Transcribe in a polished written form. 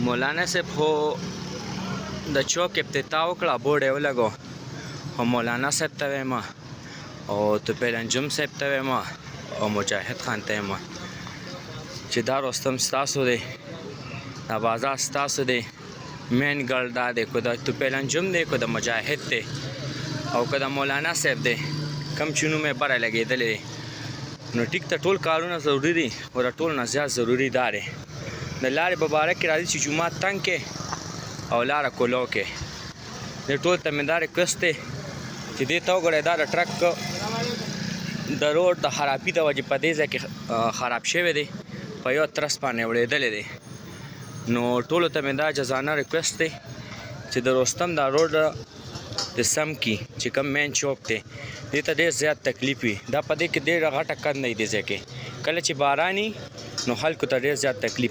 مولانا صاحب خو د چوک افتتاح وکړه، بورډ یې ولګو. خو مولانا صاحب ته وایم او توفیل انجم صاحب ته وایم او مجاهد خان ته وایم چې دا رستم ستاسو دی، دا بازار ستاسو دی. مین ګړ دا دی، که د توفیل انجم دی، که د مجاهد دی او که د مولانا صاحب دی، کم چې نوم یې بره لګېدلی دی. نو ټیک ته ټول کارونه ضروري دي، خو د ټول نه زیات ضروري دا دی د لارې په باره کې راځي چې جومات تنګ کې او لاره کولو کې. دې ټول ته مې دا ریکوست دی چې دې ته وګورئ، دا د ټرک د روډ د خرابي د وجې په دې ځای کې خراب شوی دی، په یو ترس باندې وړېدلی دی. نو ټولو ته مې دا جزانه ریکوست دی چې د رستم دا روډ د سم کی چې کوم مین چوک دی، دې ته ډېر زیات تکلیف وي. دا په دې کې ډېره غټه کنده دی دې ځای کې، کله چې باران وي نو خلکو ته ډېر زیات تکلیف